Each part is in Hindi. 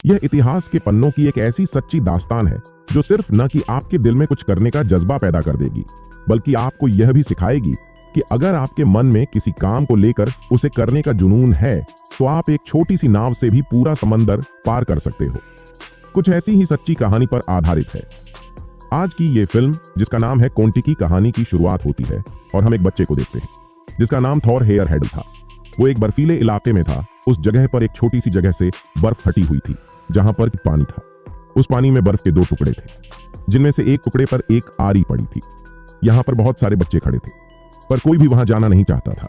यह इतिहास के पन्नों की एक ऐसी सच्ची दास्तान है जो सिर्फ न कि आपके दिल में कुछ करने का जज्बा पैदा कर देगी, बल्कि आपको यह भी सिखाएगी कि अगर आपके मन में किसी काम को लेकर उसे करने का जुनून है तो आप एक छोटी सी नाव से भी पूरा समंदर पार कर सकते हो। कुछ ऐसी ही सच्ची कहानी पर आधारित है आज की ये फिल्म, जिसका नाम है कोंटिकी कहानी की शुरुआत होती है और हम एक बच्चे को देखते हैं जिसका नाम थॉर हेयरहेड था। वो एक बर्फीले इलाके में था। उस जगह पर एक छोटी सी जगह से बर्फ हटी हुई थी जहां पर पानी था। उस पानी में बर्फ के 2 टुकड़े थे जिनमें से एक टुकड़े पर एक आरी पड़ी थी। यहाँ पर बहुत सारे बच्चे खड़े थे पर कोई भी वहां जाना नहीं चाहता था,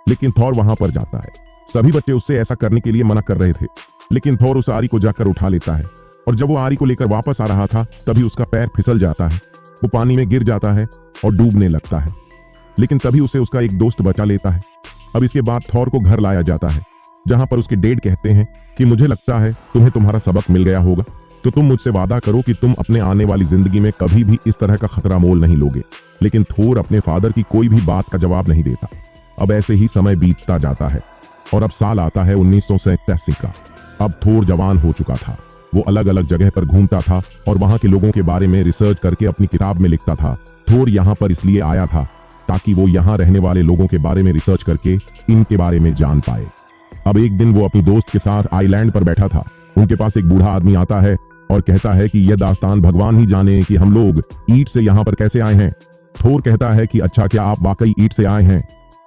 लेकिन थॉर वहां पर जाता है। सभी बच्चे उससे ऐसा करने के लिए मना कर रहे थे, लेकिन थॉर उस आरी को जाकर उठा लेता है और जब वो आरी को लेकर वापस आ रहा था तभी उसका पैर फिसल जाता है। वो पानी में गिर जाता है और डूबने लगता है, लेकिन तभी उसे उसका एक दोस्त बचा लेता है। अब इसके बाद थॉर को घर लाया जाता है जहां पर उसके डैड कहते हैं कि मुझे लगता है तुम्हें तुम्हारा सबक मिल गया होगा, तो तुम मुझसे वादा करो कि तुम अपने आने वाली जिंदगी में कभी भी इस तरह का खतरा मोल नहीं लोगे। लेकिन थोर अपने फादर की कोई भी बात का जवाब नहीं देता। अब ऐसे ही समय बीतता जाता है और अब साल आता है 1987 का। अब थोर जवान हो चुका था। वो अलग अलग जगह पर घूमता था और वहां के लोगों के बारे में रिसर्च करके अपनी किताब में लिखता था। थोर यहाँ पर इसलिए आया था ताकि वो यहाँ रहने वाले लोगों के बारे में रिसर्च करके इनके बारे में जान पाए। अब एक दिन वो अपनी दोस्त के साथ आइलैंड पर बैठा था। उनके पास एक बूढ़ा आदमी आता है और कहता है कि यह दास्तान भगवान ही जाने कि हम लोग ईंट से यहाँ पर कैसे आए हैं। थोर कहता है कि अच्छा, क्या आप वाकई ईंट से आए हैं?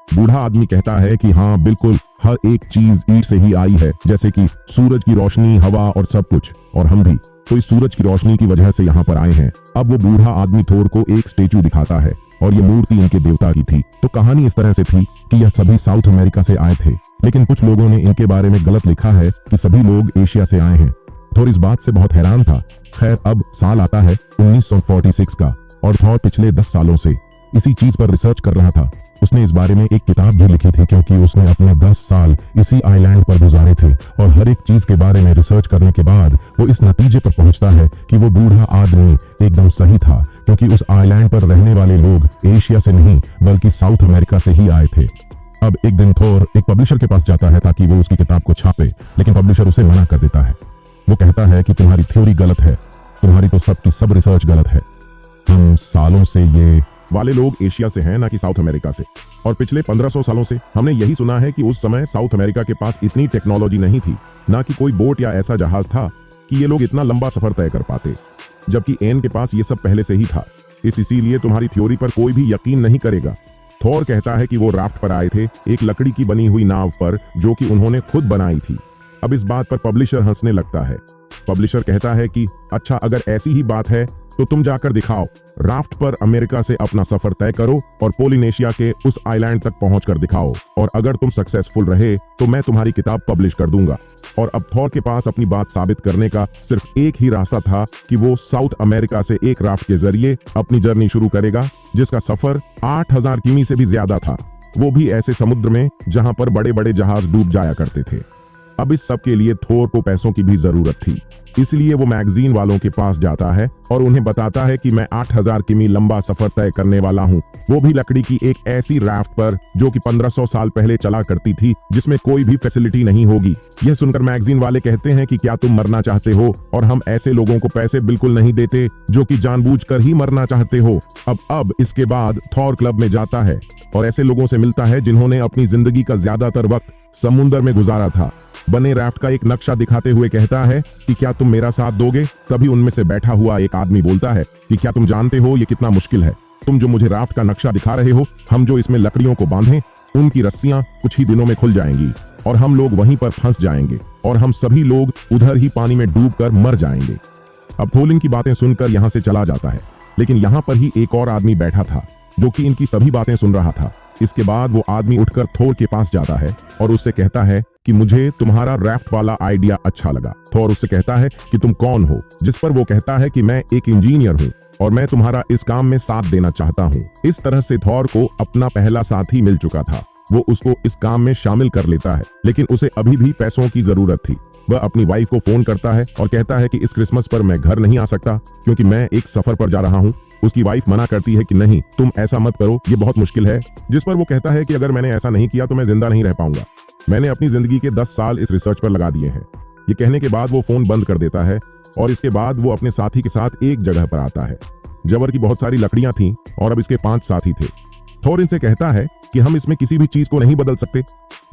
बूढ़ा आदमी कहता है कि हाँ बिल्कुल, हर एक चीज ईंट से ही आई है, जैसे कि सूरज की रोशनी, हवा और सब कुछ, और हम भी तो इस सूरज की रोशनी की वजह से यहाँ पर आए हैं। अब वो बूढ़ा आदमी थोर को एक स्टेचू दिखाता है और ये मूर्ति इनके देवता की थी। तो कहानी इस तरह से थी कि यह सभी साउथ अमेरिका से आए थे, लेकिन कुछ लोगों ने इनके बारे में गलत लिखा है कि सभी लोग एशिया से आए हैं। थोर इस बात से बहुत हैरान था। खैर, अब साल आता है 1946 का और थोर पिछले 10 सालों से इसी चीज पर रिसर्च कर रहा था। उसने इस बारे में एक किताब भी लिखी थी क्योंकि उसने अपने 10 साल इसी आइलैंड पर गुजारे थे और हर एक चीज के बारे में रिसर्च करने के बाद वो इस नतीजे पर पहुंचता है कि वो बूढ़ा आदमी एकदम सही था, क्योंकि उस आइलैंड पर रहने वाले लोग एशिया से नहीं बल्कि साउथ अमेरिका से ही आए थे। अब एक दिन थोर एक पब्लिशर के पास जाता है ताकि वो उसकी किताब को छापे, लेकिन पब्लिशर उसे मना कर देता है। वो कहता है कि तुम्हारी थ्योरी गलत है, तुम्हारी तो सब की सब रिसर्च गलत है। हम सालों से ये वाले लोग एशिया से हैं, ना कि साउथ अमेरिका से, और पिछले 1500 सालों से हमने यही सुना है कि उस समय साउथ अमेरिका के पास इतनी टेक्नोलॉजी नहीं थी, ना कि कोई बोट या ऐसा जहाज था कि ये लोग इतना लंबा सफर तय कर पाते, जबकि एन के पास ये सब पहले से ही था। इसीलिए तुम्हारी थ्योरी पर कोई भी यकीन नहीं करेगा। थोर कहता है कि वो राफ्ट पर आए थे, एक लकड़ी की बनी हुई नाव पर, जो कि उन्होंने खुद बनाई थी। अब इस बात पर पब्लिशर हंसने लगता है। पब्लिशर कहता है कि अच्छा, अगर ऐसी ही बात है तो तुम जाकर दिखाओ, राफ्ट पर अमेरिका से अपना सफर तय करो और पोलिनेशिया के उस आइलैंड तक पहुंचकर दिखाओ, और अगर तुम सक्सेसफुल रहे तो मैं तुम्हारी किताब पब्लिश कर दूंगा। और अब थोर के पास अपनी बात साबित करने का सिर्फ एक ही रास्ता था कि वो साउथ अमेरिका से एक राफ्ट के जरिए अपनी जर्नी शुरू करेगा, जिसका सफर 8000 किमी से भी ज्यादा था, वो भी ऐसे समुद्र में जहां पर बड़े बड़े जहाज डूब जाया करते थे। अब इस सब के लिए थोर को पैसों की भी जरूरत थी, इसलिए वो मैगजीन वालों के पास जाता है और उन्हें बताता है कि मैं 8000 किमी लंबा सफर तय करने वाला हूँ, वो भी लकड़ी की एक ऐसी राफ्ट पर जो कि 1500 साल पहले चला करती थी, जिसमें कोई भी फैसिलिटी नहीं होगी। यह सुनकर मैगजीन वाले कहते हैं कि क्या तुम मरना चाहते हो, और हम ऐसे लोगों को पैसे बिल्कुल नहीं देते जो कि जानबूझकर ही मरना चाहते हो। अब इसके बाद थोर क्लब में जाता है और ऐसे लोगों से मिलता है जिन्होंने अपनी जिंदगी का ज्यादातर वक्त समुद्र में गुजारा था। बने राफ्ट का एक नक्शा दिखाते हुए कहता है कि क्या तुम मेरा साथ दोगे? तभी उनमें से बैठा हुआ एक आदमी बोलता है कि क्या तुम जानते हो ये कितना मुश्किल है? तुम जो मुझे राफ्ट का नक्शा दिखा रहे हो, हम जो इसमें लकड़ियों को बांधें, उनकी रस्सियां कुछ ही दिनों में खुल जाएंगी और हम लोग वहीं पर फंस जाएंगे और हम सभी लोग उधर ही पानी में डूबकर मर जाएंगे। अब थोर की बातें सुनकर यहाँ से चला जाता है, लेकिन यहाँ पर ही एक और आदमी बैठा था जो कि इनकी सभी बातें सुन रहा था। इसके बाद वो आदमी उठकर थोर के पास जाता है और उससे कहता है कि मुझे तुम्हारा राफ्ट वाला आइडिया अच्छा लगा। थोर उससे कहता है कि तुम कौन हो, जिस पर वो कहता है कि मैं एक इंजीनियर हूँ और मैं तुम्हारा इस काम में साथ देना चाहता हूँ। इस तरह से थोर को अपना पहला साथी मिल चुका था। वो उसको इस काम में शामिल कर लेता है, लेकिन उसे अभी भी पैसों की जरूरत थी। वह अपनी वाइफ को फोन करता है और कहता है कि इस क्रिसमस पर मैं घर नहीं आ सकता क्योंकि मैं एक सफर पर जा रहा हूँ। उसकी वाइफ मना करती है कि नहीं, तुम ऐसा मत करो, ये बहुत मुश्किल है। जिस पर वो कहता है कि अगर मैंने ऐसा नहीं किया तो मैं जिंदा नहीं रह पाऊंगा। मैंने अपनी जिंदगी के 10 साल इस रिसर्च पर लगा दिए हैं। ये कहने के बाद वो फोन बंद कर देता है और इसके बाद वो अपने साथी के साथ एक जगह पर आता है। जबर की बहुत सारी लकड़ियां थीं और अब इसके 5 साथी थे। थोर इनसे कहता है कि हम इसमें किसी भी चीज को नहीं बदल सकते,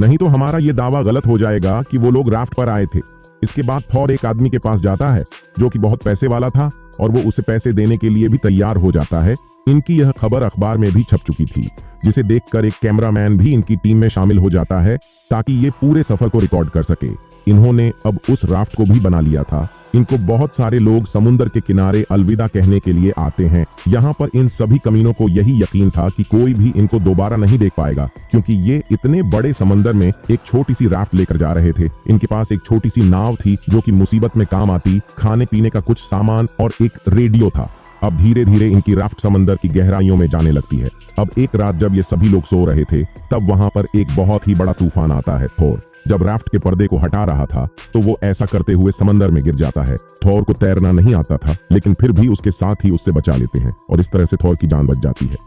नहीं तो हमारा ये दावा गलत हो जाएगा कि वो लोग राफ्ट पर आए थे। इसके बाद थोर एक आदमी के पास जाता है जो कि बहुत पैसे वाला था और वो उसे पैसे देने के लिए भी तैयार हो जाता है। इनकी यह खबर अखबार में भी छप चुकी थी, जिसे देखकर एक कैमरामैन भी इनकी टीम में शामिल हो जाता है ताकि ये पूरे सफर को रिकॉर्ड कर सके। इन्होंने अब उस राफ्ट को भी बना लिया था। इनको बहुत सारे लोग समुद्र के किनारे अलविदा कहने के लिए आते हैं। यहाँ पर इन सभी कमीनों को यही यकीन था कि कोई भी इनको दोबारा नहीं देख पाएगा, क्योंकि ये इतने बड़े समंदर में एक छोटी सी राफ्ट लेकर जा रहे थे। इनके पास एक छोटी सी नाव थी जो कि मुसीबत में काम आती, खाने पीने का कुछ सामान और एक रेडियो था। अब धीरे धीरे इनकी राफ्ट समंदर की गहराइयों में जाने लगती है। अब एक रात जब ये सभी लोग सो रहे थे, तब वहां पर एक बहुत ही बड़ा तूफान आता है। थोर जब राफ्ट के पर्दे को हटा रहा था तो वो ऐसा करते हुए समंदर में गिर जाता है। थोर को तैरना नहीं आता था, लेकिन फिर भी उसके साथ ही उससे बचा लेते हैं और इस तरह से थोर की जान बच जाती है।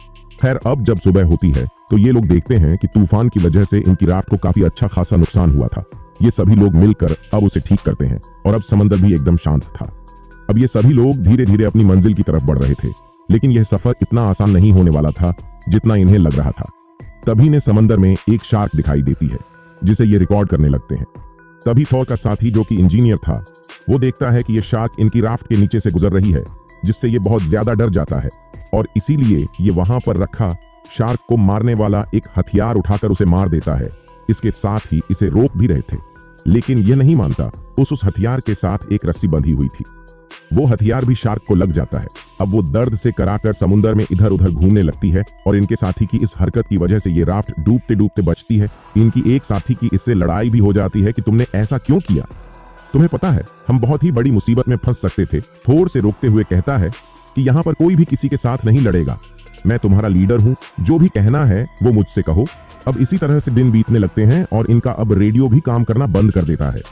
खैर, अब जब सुबह होती है तो ये लोग देखते हैं कि तूफान की वजह से इनकी राफ्ट को काफी अच्छा खासा नुकसान हुआ था। ये सभी लोग मिलकर अब उसे ठीक करते हैं और अब समंदर भी एकदम शांत था। अब ये सभी लोग धीरे धीरे अपनी मंजिल की तरफ बढ़ रहे थे, लेकिन यह सफर इतना आसान नहीं होने वाला था जितना इन्हें लग रहा था। तभी ने समंदर में एक शार्क दिखाई देती है, जिसे ये रिकॉर्ड करने लगते हैं। तभी थोर का साथी जो कि इंजीनियर था, वो देखता है कि ये शार्क इनकी राफ्ट के नीचे से गुजर रही है, जिससे ये बहुत ज्यादा डर जाता है और इसीलिए ये वहां पर रखा शार्क को मारने वाला एक हथियार उठाकर उसे मार देता है। इसके साथ ही इसे रोक भी रहे थे, लेकिन ये नहीं मानता। उस हथियार के साथ एक रस्सी बंधी हुई थी। वो हथियार भी शार्क को लग जाता है। अब वो दर्द से कराकर समुद्र में इधर उधर घूमने लगती है और इनके साथी की इस हरकत की वजह से ये राफ्ट डूबते डूबते बचती है। इनकी एक साथी की इससे लड़ाई भी हो जाती है कि तुमने ऐसा क्यों किया, तुम्हें पता है हम बहुत ही बड़ी मुसीबत में फंस सकते थे। थोर से रोकते हुए कहता है कि यहाँ पर कोई भी किसी के साथ नहीं लड़ेगा, मैं तुम्हारा लीडर हूँ, जो भी कहना है वो मुझसे कहो। अब इसी तरह से दिन बीतने लगते हैं और इनका अब रेडियो भी काम करना बंद कर देता है।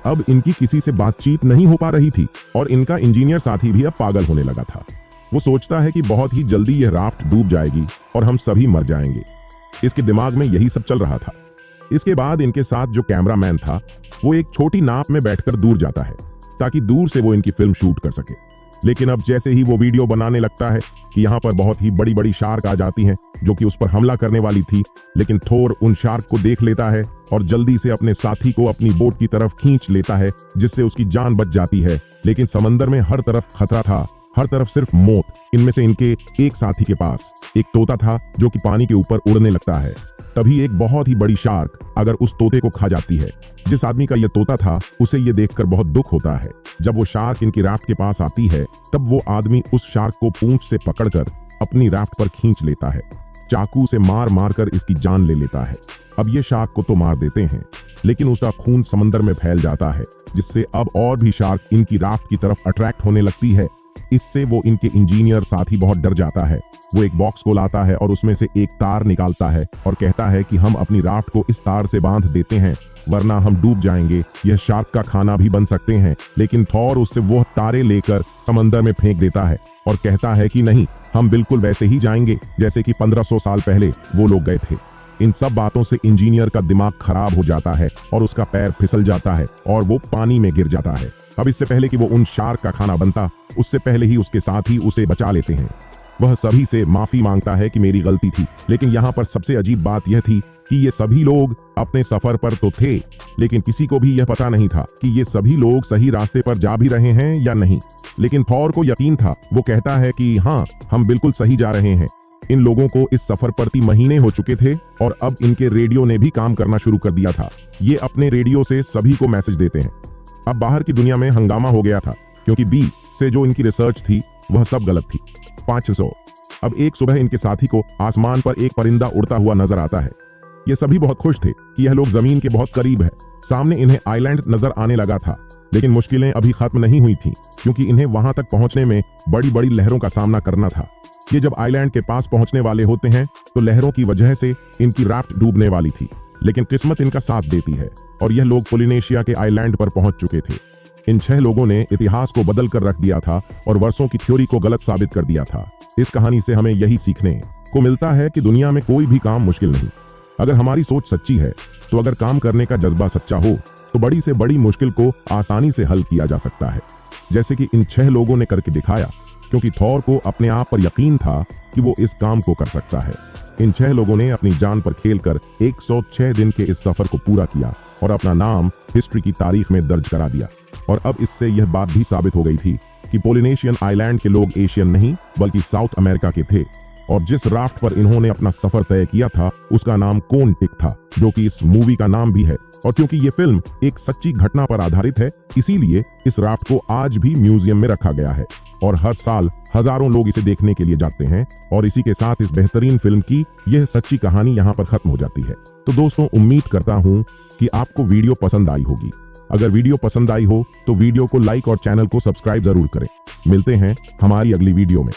अब इनकी किसी से बातचीत नहीं हो पा रही थी और इनका इंजीनियर साथी भी अब पागल होने लगा था। वो सोचता है कि बहुत ही जल्दी यह राफ्ट डूब जाएगी और हम सभी मर जाएंगे। इसके दिमाग में यही सब चल रहा था। इसके बाद इनके साथ जो कैमरामैन था, वो एक छोटी नाव में बैठकर दूर जाता है ताकि दूर से वो इनकी फिल्म शूट कर सके। लेकिन अब जैसे ही वो वीडियो बनाने लगता है कि यहाँ पर बहुत ही बड़ी बड़ी शार्क आ जाती हैं जो कि उस पर हमला करने वाली थी, लेकिन थोर उन शार्क को देख लेता है और जल्दी से अपने साथी को अपनी बोट की तरफ खींच लेता है, जिससे उसकी जान बच जाती है। लेकिन समंदर में हर तरफ खतरा था, हर तरफ सिर्फ मौत। इनमें से इनके एक साथी के पास एक तोता था जो कि पानी के ऊपर उड़ने लगता है। तभी एक बहुत ही बड़ी शार्क अगर उस तोते को खा जाती है। जिस आदमी का यह तोता था, उसे यह देखकर बहुत दुख होता है। जब वो शार्क इनकी राफ्ट के पास आती है, तब वो आदमी उस शार्क को पूंछ से पकड़कर अपनी राफ्ट पर खींच लेता है। चाकू से मार मार कर इसकी जान ले लेता है। अब ये शार्क को तो मार देते हैं, लेकिन उसका खून समंदर में फैल जाता है, जिससे अब और भी शार्क इनकी राफ्ट की तरफ अट्रैक्ट होने लगती है। इससे वो इनके इंजीनियर साथी बहुत डर जाता है। वो एक बॉक्स को लाता है और उसमें से एक तार निकालता है और कहता है कि हम अपनी राफ्ट को इस तार से बांध देते हैं, वरना हम डूब जाएंगे, यह शार्क का खाना भी बन सकते हैं। लेकिन थोर उससे वो तारे लेकर समंदर में फेंक देता है और कहता है कि नहीं, हम बिल्कुल वैसे ही जाएंगे जैसे कि 1500 साल पहले वो लोग गए थे। इन सब बातों से इंजीनियर का दिमाग खराब हो जाता है और उसका पैर फिसल जाता है और वो पानी में गिर जाता है। अब इससे पहले कि वो उन शार्क का खाना बनता, उससे पहले ही उसके साथी उसे बचा लेते हैं। वह सभी से माफी मांगता है कि मेरी गलती थी। लेकिन यहाँ पर सबसे अजीब बात यह थी कि ये सभी लोग अपने सफर पर तो थे, लेकिन किसी को भी यह पता नहीं था कि ये सभी लोग सही रास्ते पर जा भी रहे हैं या नहीं। लेकिन थोर को यकीन था। वो कहता है कि हाँ, हम बिल्कुल सही जा रहे हैं। इन लोगों को इस सफर पर 3 महीने हो चुके थे और अब इनके रेडियो ने भी काम करना शुरू कर दिया था। ये अपने रेडियो से सभी को मैसेज देते हैं। अब बाहर की दुनिया में हंगामा हो गया था, क्योंकि बी से जो इनकी रिसर्च थी वह सब गलत थी। 500। अब एक सुबह इनके साथी को आसमान पर एक परिंदा उड़ता हुआ नजर आता है। ये सभी बहुत खुश थे कि यह लोग जमीन के बहुत करीब है। सामने इन्हें आइलैंड नजर आने लगा था, लेकिन मुश्किलें अभी खत्म नहीं हुई थीं, क्योंकि इन्हें वहां तक पहुंचने में बड़ी बड़ी लहरों का सामना करना था। ये जब आइलैंड के पास पहुंचने वाले होते हैं तो लहरों की वजह से इनकी राफ्ट डूबने वाली थी, लेकिन किस्मत इनका साथ देती है और यह लोग पोलिनेशिया के आइलैंड पर पहुंच चुके थे। इन 6 लोगों ने इतिहास को बदल कर रख दिया था और वर्षों की थ्योरी को गलत साबित कर दिया था। इस कहानी से हमें यही सीखने को मिलता है कि दुनिया में कोई भी काम मुश्किल नहीं। अगर हमारी सोच सच्ची है, तो अगर काम करने का जज्बा सच्चा हो, तो बड़ी से बड़ी मुश्किल को आसानी से हल किया जा सकता है, जैसे कि इन 6 लोगों ने करके दिखाया, क्योंकि थॉर को अपने आप पर यकीन था कि वो इस काम को कर सकता है। इन 6 लोगों ने अपनी जान पर खेलकर 106 दिन के इस सफर को पूरा किया और अपना नाम हिस्ट्री की तारीख में दर्ज करा दिया। और अब इससे यह बात भी साबित हो गई थी कि पोलिनेशियन आइलैंड के लोग एशियन नहीं बल्कि साउथ अमेरिका के थे, और जिस राफ्ट पर इन्होंने अपना सफर तय किया था उसका नाम कोन टिक था, जो कि इस मूवी का नाम भी है। और क्योंकि ये फिल्म एक सच्ची घटना पर आधारित है, इसीलिए इस राफ्ट को आज भी म्यूजियम में रखा गया है और हर साल हजारों लोग इसे देखने के लिए जाते हैं। और इसी के साथ इस बेहतरीन फिल्म की यह सच्ची कहानी यहाँ पर खत्म हो जाती है। तो दोस्तों, उम्मीद करता हूँ कि आपको वीडियो पसंद आई होगी। अगर वीडियो पसंद आई हो तो वीडियो को लाइक और चैनल को सब्सक्राइब जरूर करें। मिलते हैं हमारी अगली वीडियो में।